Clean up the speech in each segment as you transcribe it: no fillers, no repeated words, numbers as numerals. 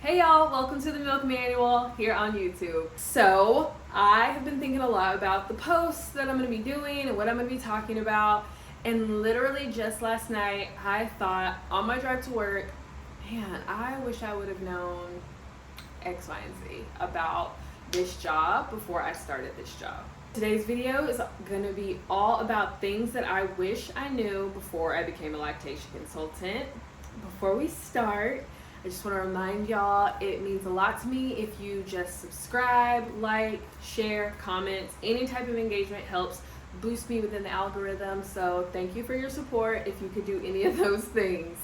Hey y'all, welcome to the Milk Manual here on YouTube. So, I have been thinking a lot about the posts that I'm going to be doing and what I'm going to be talking about. And literally just last night, I thought on my drive to work, man, I wish I would have known X, Y, and Z about this job before I started this job. Today's video is going to be all about things that I wish I knew before I became a lactation consultant. Before we start, I just want to remind y'all it means a lot to me if you just subscribe, like, share, comments. Any type of engagement helps boost me within the algorithm, so thank you for your support if you could do any of those things.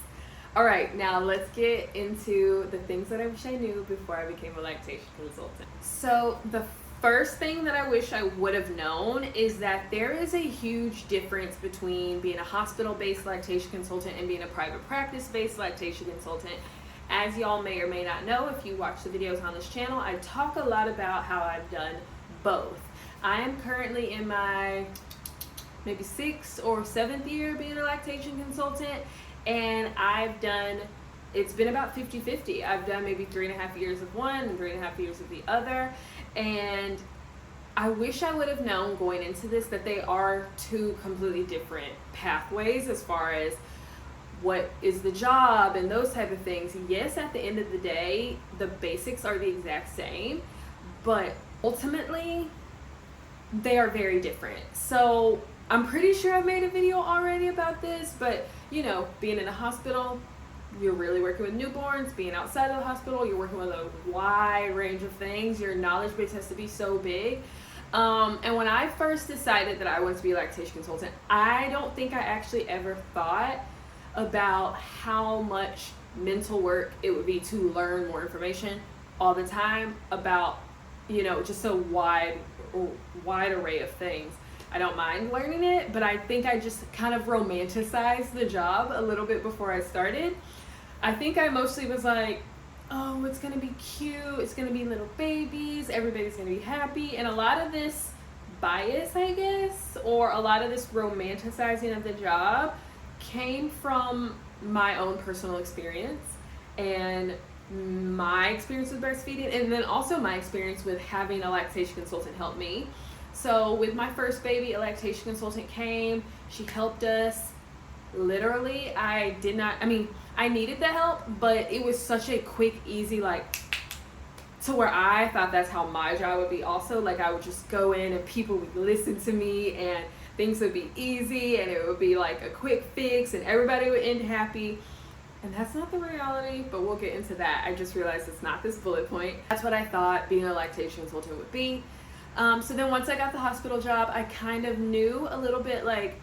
All right, now let's get into the things that I wish I knew before I became a lactation consultant. So the first thing that I wish I would have known is that there is a huge difference between being a hospital-based lactation consultant and being a private practice-based lactation consultant. As y'all may or may not know, if you watch the videos on this channel, I talk a lot about how I've done both. I am currently in my maybe 6th or 7th year being a lactation consultant, and it's been about 50-50. I've done maybe 3.5 years of one and 3.5 years of the other, and I wish I would have known going into this that they are two completely different pathways as far as what is the job and those type of things. Yes, at the end of the day, the basics are the exact same, but ultimately they are very different. So I'm pretty sure I've made a video already about this, but you know, being in a hospital, you're really working with newborns. Being outside of the hospital, you're working with a wide range of things. Your knowledge base has to be so big. And when I first decided that I wanted to be a lactation consultant, I don't think I actually ever thought about how much mental work it would be to learn more information all the time about, you know, just a wide array of things. I don't mind learning it, but I think I just kind of romanticized the job a little bit before I started. I think I mostly was like, oh, it's gonna be cute, it's gonna be little babies, everybody's gonna be happy, and a lot of this bias, I guess, or a lot of this romanticizing of the job came from my own personal experience and my experience with breastfeeding, and then also my experience with having a lactation consultant help me. So with my first baby, a lactation consultant came, she helped us. Literally, I needed the help, but it was such a quick, easy, to where I thought that's how my job would be also. Like, I would just go in and people would listen to me and things would be easy and it would be like a quick fix and everybody would end happy. And that's not the reality, but we'll get into that. I just realized it's not this bullet point. That's what I thought being a lactation consultant would be. So then once I got the hospital job, I kind of knew a little bit, like,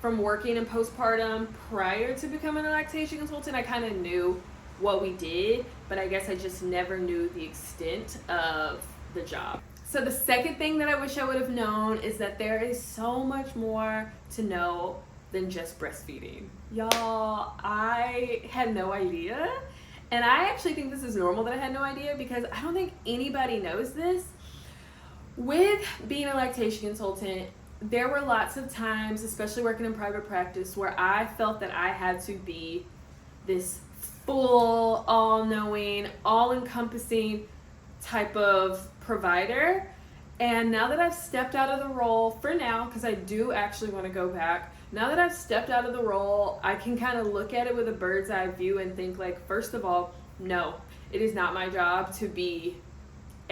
from working in postpartum prior to becoming a lactation consultant, I kind of knew what we did, but I guess I just never knew the extent of the job. So the second thing that I wish I would have known is that there is so much more to know than just breastfeeding. Y'all, I had no idea. And I actually think this is normal that I had no idea, because I don't think anybody knows this. With being a lactation consultant, there were lots of times, especially working in private practice, where I felt that I had to be this full, all-knowing, all-encompassing type of provider. And now that I've stepped out of the role, for now, because I do actually want to go back, now that I've stepped out of the role, I can kind of look at it with a bird's eye view and think, like, first of all, no, it is not my job to be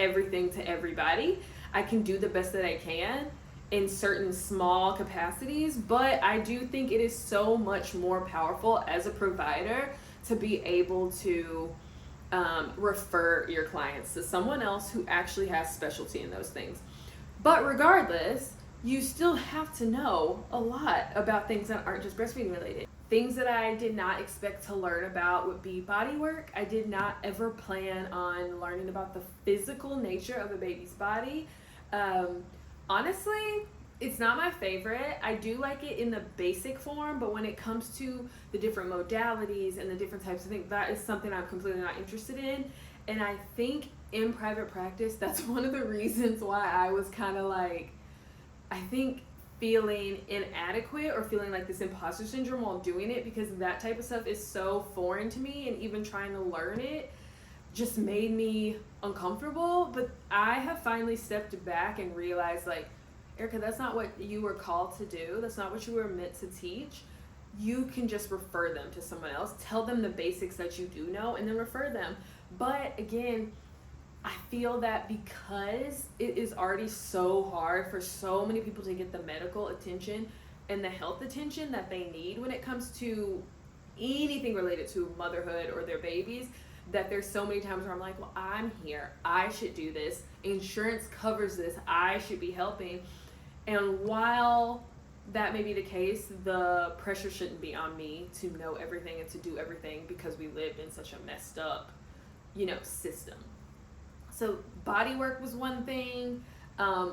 everything to everybody. I can do the best that I can in certain small capacities, but I do think it is so much more powerful as a provider to be able to refer your clients to someone else who actually has specialty in those things. But regardless, you still have to know a lot about things that aren't just breastfeeding related. Things that I did not expect to learn about would be body work. I did not ever plan on learning about the physical nature of a baby's body. Honestly, it's not my favorite. I do like it in the basic form, but when it comes to the different modalities and the different types of things, that is something I'm completely not interested in. And I think in private practice, that's one of the reasons why I was kind of like, I think feeling inadequate or feeling like this imposter syndrome while doing it, because that type of stuff is so foreign to me, and even trying to learn it just made me uncomfortable. But I have finally stepped back and realized, like, Erica, that's not what you were called to do. That's not what you were meant to teach. You can just refer them to someone else, tell them the basics that you do know, and then refer them. But again, I feel that because it is already so hard for so many people to get the medical attention and the health attention that they need when it comes to anything related to motherhood or their babies, that there's so many times where I'm like, well, I'm here, I should do this, insurance covers this, I should be helping. And while that may be the case, the pressure shouldn't be on me to know everything and to do everything, because we live in such a messed up, system. So body work was one thing,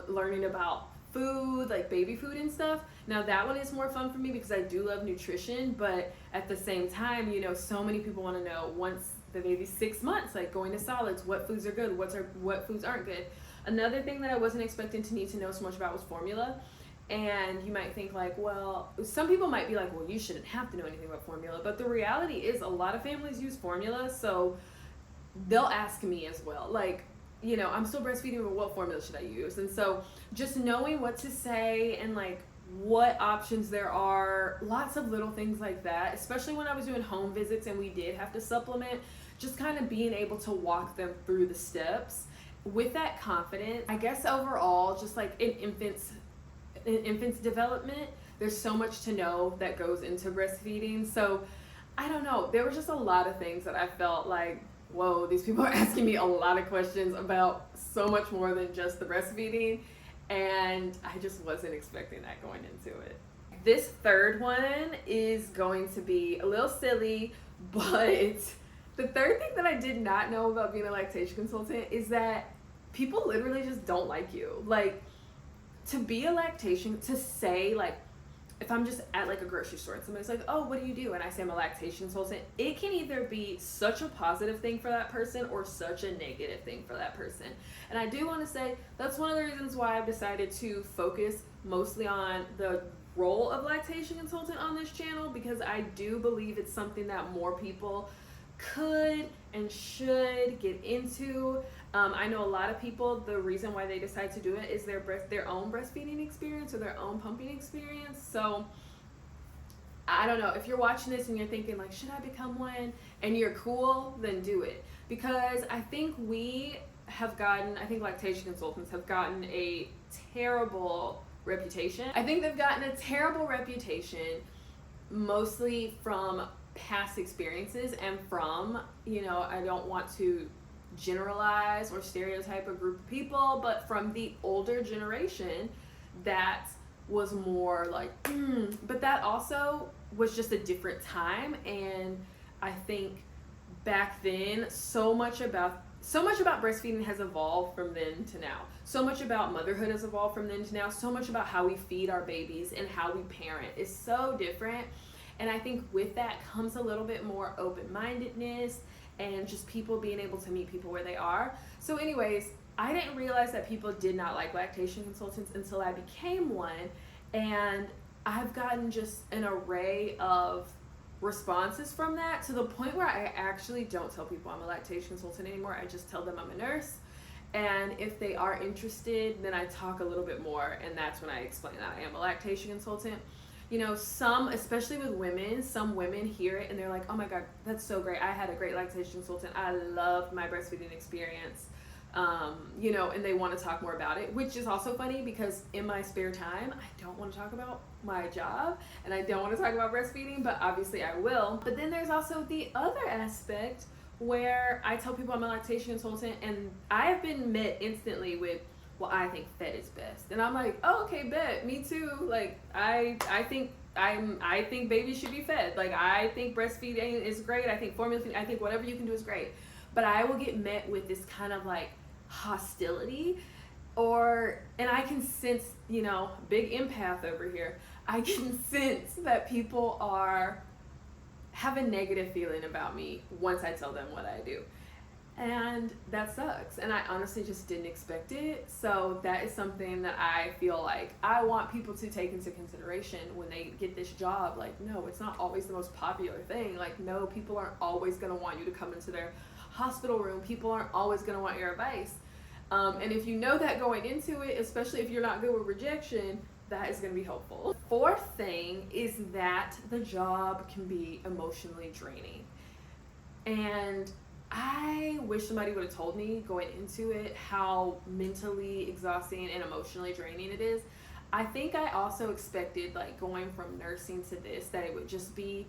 learning about food, like baby food and stuff. Now that one is more fun for me because I do love nutrition, but at the same time, so many people want to know, once the baby's 6 months, like going to solids, what foods are good, what foods aren't good. Another thing that I wasn't expecting to need to know so much about was formula. And you might think like, well, some people might be like, well, you shouldn't have to know anything about formula. But the reality is a lot of families use formula, so they'll ask me as well. Like, I'm still breastfeeding, but what formula should I use? And so just knowing what to say and like what options there are, lots of little things like that, especially when I was doing home visits and we did have to supplement, just kind of being able to walk them through the steps with that confidence. I guess overall, just like in infant's development, there's so much to know that goes into breastfeeding. So I don't know, there were just a lot of things that I felt like, whoa, these people are asking me a lot of questions about so much more than just the breastfeeding, and I just wasn't expecting that going into it. This third one is going to be a little silly, but the third thing that I did not know about being a lactation consultant is that people literally just don't like you. Like, to be a lactation, to say, like, if I'm just at like a grocery store and somebody's like, oh, what do you do? And I say I'm a lactation consultant, it can either be such a positive thing for that person or such a negative thing for that person. And I do want to say that's one of the reasons why I've decided to focus mostly on the role of lactation consultant on this channel, because I do believe it's something that more people could and should get into. I know a lot of people, the reason why they decide to do it is their own breastfeeding experience or their own pumping experience. So I don't know, if you're watching this and you're thinking like, should I become one? And you're cool, then do it. Because I think lactation consultants have gotten a terrible reputation. I think they've gotten a terrible reputation mostly from past experiences and from, I don't want to generalize or stereotype a group of people, but from the older generation that was more like, but that also was just a different time. And I think back then, so much about breastfeeding has evolved from then to now. So much about motherhood has evolved from then to now. So much about how we feed our babies and how we parent is so different. And I think with that comes a little bit more open-mindedness and just people being able to meet people where they are. So anyways, I didn't realize that people did not like lactation consultants until I became one. And I've gotten just an array of responses from that, to the point where I actually don't tell people I'm a lactation consultant anymore. I just tell them I'm a nurse. And if they are interested, then I talk a little bit more. And that's when I explain that I am a lactation consultant. Some, especially with women, some women hear it and they're like, oh my God, that's so great. I had a great lactation consultant. I loved my breastfeeding experience. And they want to talk more about it, which is also funny because in my spare time, I don't want to talk about my job and I don't want to talk about breastfeeding, but obviously I will. But then there's also the other aspect where I tell people I'm a lactation consultant and I have been met instantly with, well, I think fed is best. And I'm like, oh, okay, bet, me too. Like, I think babies should be fed. Like, I think breastfeeding is great. I think formula feeding, I think whatever you can do is great. But I will get met with this kind of like hostility, and I can sense, big empath over here. I can sense that people have a negative feeling about me once I tell them what I do. And that sucks. And I honestly just didn't expect it. So that is something that I feel like I want people to take into consideration when they get this job. Like, no, it's not always the most popular thing. Like, no, people aren't always going to want you to come into their hospital room, people aren't always going to want your advice. And if you know that going into it, especially if you're not good with rejection, that is going to be helpful. Fourth thing is that the job can be emotionally draining. And I wish somebody would have told me going into it how mentally exhausting and emotionally draining it is. I think I also expected, like, going from nursing to this, that it would just be,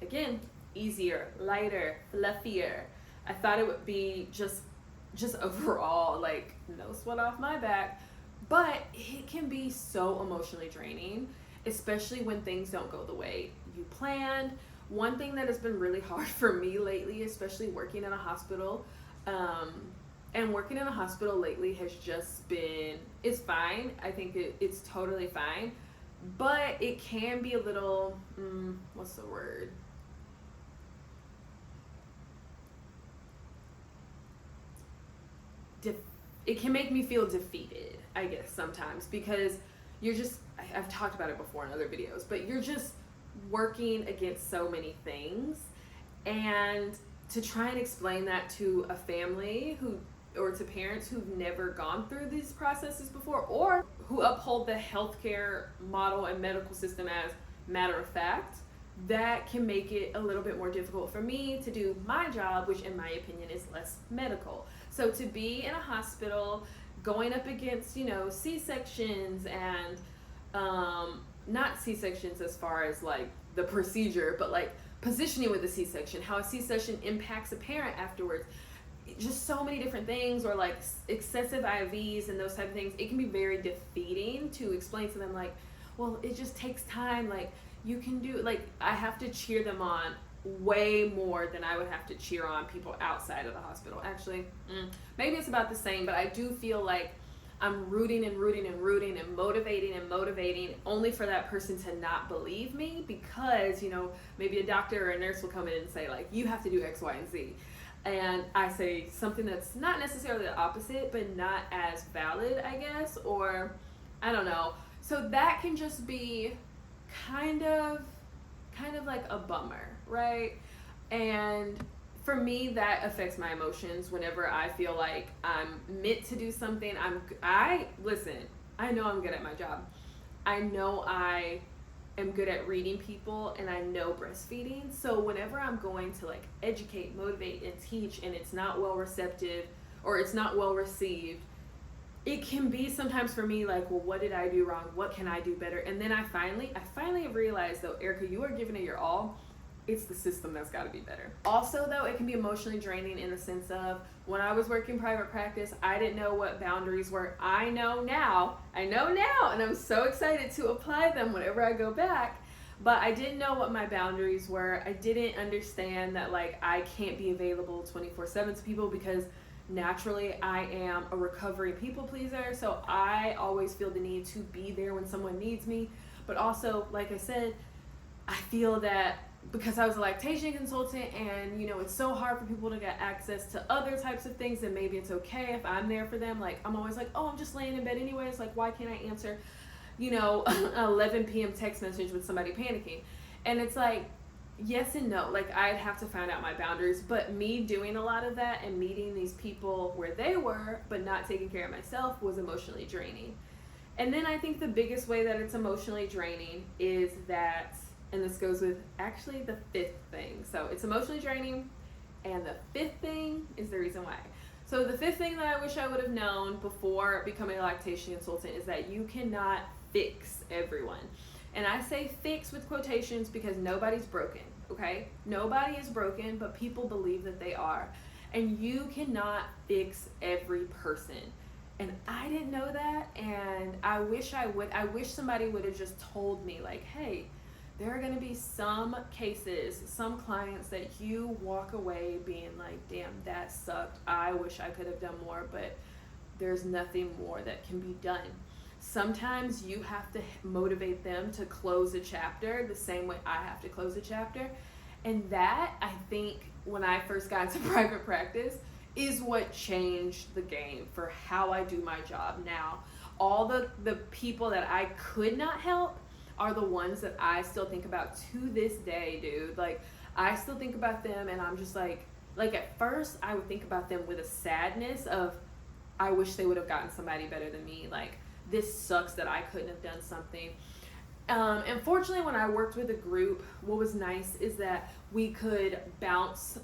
again, easier, lighter, fluffier. I thought it would be just overall, like, no sweat off my back. But it can be so emotionally draining, especially when things don't go the way you planned. One thing that has been really hard for me lately, especially working in a hospital, and working in a hospital lately has just been, it's fine. I think it's totally fine, but it can be a little, what's the word? It can make me feel defeated, I guess, sometimes, because you're just, I've talked about it before in other videos, but you're just working against so many things, and to try and explain that to a family or to parents who've never gone through these processes before, or who uphold the healthcare model and medical system as matter of fact, that can make it a little bit more difficult for me to do my job, which in my opinion is less medical. So to be in a hospital going up against, C-sections and not C-sections as far as like the procedure, but like positioning with the C-section, how a C-section impacts a parent afterwards, just so many different things, or like excessive IVs and those type of things. It can be very defeating to explain to them, like, well, it just takes time, like you can do, like I have to cheer them on way more than I would have to cheer on people outside of the hospital. Actually, maybe it's about the same, but I do feel like I'm rooting and motivating only for that person to not believe me, because maybe a doctor or a nurse will come in and say, like, you have to do X, Y, and Z, and I say something that's not necessarily the opposite, but not as valid, I guess, or I don't know. So that can just be kind of like a bummer, right? And for me, that affects my emotions whenever I feel like I'm meant to do something. Listen, I know I'm good at my job. I know I am good at reading people, and I know breastfeeding. So whenever I'm going to like educate, motivate, and teach, and it's not well receptive or it's not well received, it can be sometimes for me like, well, what did I do wrong? What can I do better? And then I finally have realized, though, Erica, you are giving it your all. It's the system that's got to be better. Also, though, it can be emotionally draining in the sense of, when I was working private practice, I didn't know what boundaries were. I know now, and I'm so excited to apply them whenever I go back. But I didn't know what my boundaries were. I didn't understand that, like, I can't be available 24/7 to people, because naturally I am a recovering people pleaser. So I always feel the need to be there when someone needs me. But also, like I said, I feel that because I was a lactation consultant, and it's so hard for people to get access to other types of things, and maybe it's okay if I'm there for them. Like, I'm always like, oh, I'm just laying in bed anyways, like, why can't I answer an 11 p.m. text message with somebody panicking? And it's like, yes and no. Like, I'd have to find out my boundaries, but me doing a lot of that and meeting these people where they were but not taking care of myself was emotionally draining. And then I think the biggest way that it's emotionally draining is that, and this goes with actually the fifth thing. So it's emotionally draining, and the fifth thing is the reason why. So the fifth thing that I wish I would have known before becoming a lactation consultant is that you cannot fix everyone. And I say fix with quotations because nobody's broken, okay? Nobody is broken, but people believe that they are. And you cannot fix every person. And I didn't know that, and I wish somebody would have just told me, like, hey, there are going to be some cases, some clients that you walk away being like, damn, that sucked. I wish I could have done more, but there's nothing more that can be done. Sometimes you have to motivate them to close a chapter the same way I have to close a chapter. And that, I think, when I first got into private practice, is what changed the game for how I do my job now. All the people that I could not help are the ones that I still think about to this day, dude. Like, I still think about them, and I'm just like, like at first I would think about them with a sadness of, I wish they would have gotten somebody better than me. Like, this sucks that I couldn't have done something. And fortunately, when I worked with a group, what was nice is that we could bounce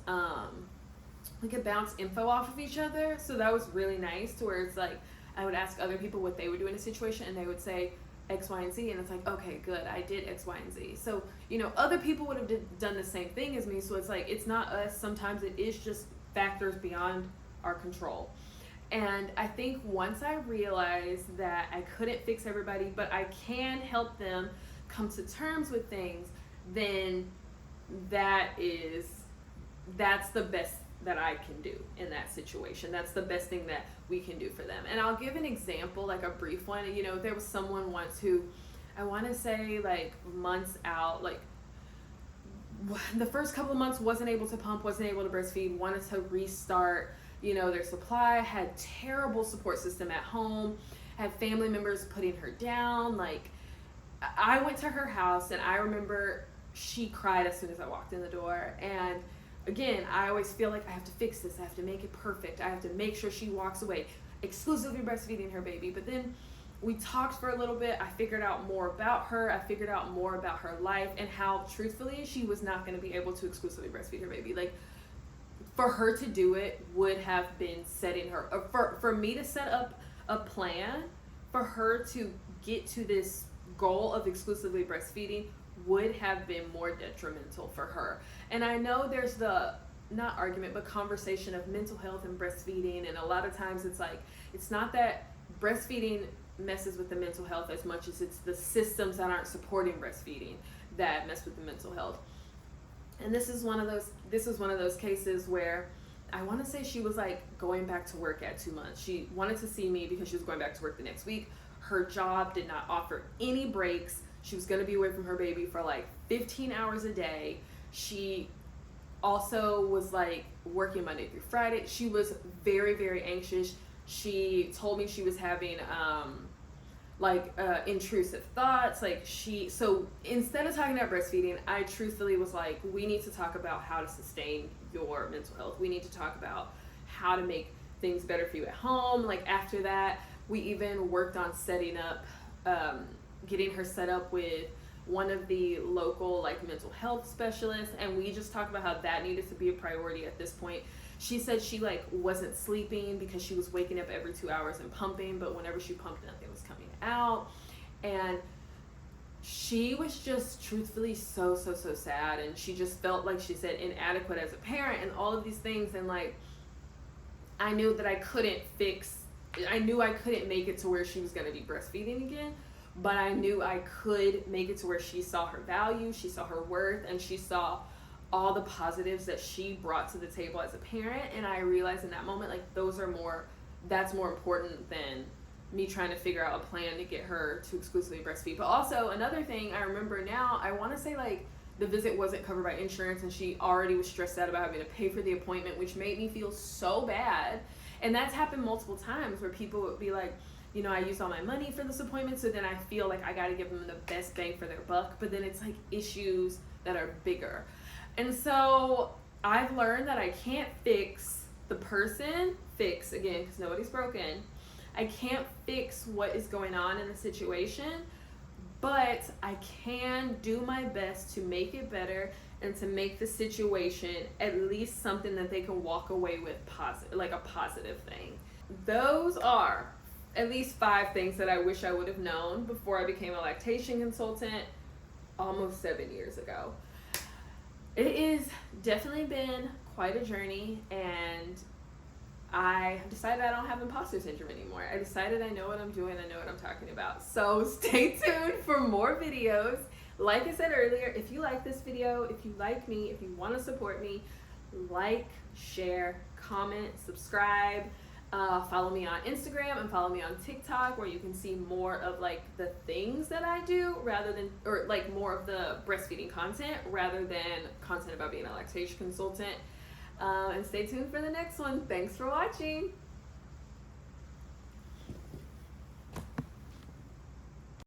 info off of each other. So that was really nice, to where it's like I would ask other people what they would do in a situation, and they would say X, Y, and Z, and it's like, okay, good, I did X, Y, and Z. So, you know, other people would have done the same thing as me. So it's like, it's not us. Sometimes it is just factors beyond our control. And I think once I realized that I couldn't fix everybody, but I can help them come to terms with things, then that's the best that I can do in that situation. That's the best thing that we can do for them. And I'll give an example, like a brief one. You know, there was someone once who, I want to say like months out, like the first couple of months wasn't able to pump, wasn't able to breastfeed, wanted to restart, you know, their supply, had terrible support system at home, had family members putting her down. Like, I went to her house, and I remember she cried as soon as I walked in the door. And again, I always feel like I have to fix this. I have to make it perfect. I have to make sure she walks away exclusively breastfeeding her baby. But then we talked for a little bit. I figured out more about her. I figured out more about her life, and how truthfully she was not going to be able to exclusively breastfeed her baby. Like, for her to do it would have been setting her, for me to set up a plan for her to get to this goal of exclusively breastfeeding would have been more detrimental for her. And I know there's the, not argument, but conversation of mental health and breastfeeding. And a lot of times it's like, it's not that breastfeeding messes with the mental health as much as it's the systems that aren't supporting breastfeeding that mess with the mental health. And this was one of those cases where I want to say she was like going back to work at 2 months. She wanted to see me because she was going back to work the next week. Her job did not offer any breaks. She was going to be away from her baby for like 15 hours a day. She also was like working Monday through Friday. She was very, very anxious. She told me she was having intrusive thoughts. So instead of talking about breastfeeding, I truthfully was like, we need to talk about how to sustain your mental health. We need to talk about how to make things better for you at home. Like, after that, we even worked on setting up, getting her set up with one of the local like mental health specialists, and we just talked about how that needed to be a priority at this point. She said she like wasn't sleeping because she was waking up every 2 hours and pumping, but whenever she pumped, nothing was coming out. And she was just truthfully so sad, and she just felt, like she said, inadequate as a parent and all of these things. And like, I knew that I couldn't make it to where she was going to be breastfeeding again, but I knew I could make it to where she saw her value, she saw her worth, and she saw all the positives that she brought to the table as a parent. And I realized in that moment, like, that's more important than me trying to figure out a plan to get her to exclusively breastfeed. But also, another thing I remember now, I want to say like the visit wasn't covered by insurance, and she already was stressed out about having to pay for the appointment, which made me feel so bad. And that's happened multiple times where people would be like, you know, I used all my money for this appointment, so then I feel like I got to give them the best bang for their buck. But then it's like issues that are bigger. And so I've learned that I can't fix the person, again, because nobody's broken. I can't fix what is going on in the situation, but I can do my best to make it better and to make the situation at least something that they can walk away with positive, like a positive thing. Those are at least 5 things that I wish I would have known before I became a lactation consultant almost 7 years ago. It has definitely been quite a journey, and I decided I don't have imposter syndrome anymore. I decided I know what I'm doing, I know what I'm talking about. So stay tuned for more videos. Like I said earlier, if you like this video, if you like me, if you want to support me, like, share, comment, subscribe. Follow me on Instagram and follow me on TikTok, where you can see more of like the things that I do or like more of the breastfeeding content rather than content about being a lactation consultant. And stay tuned for the next one. Thanks for watching.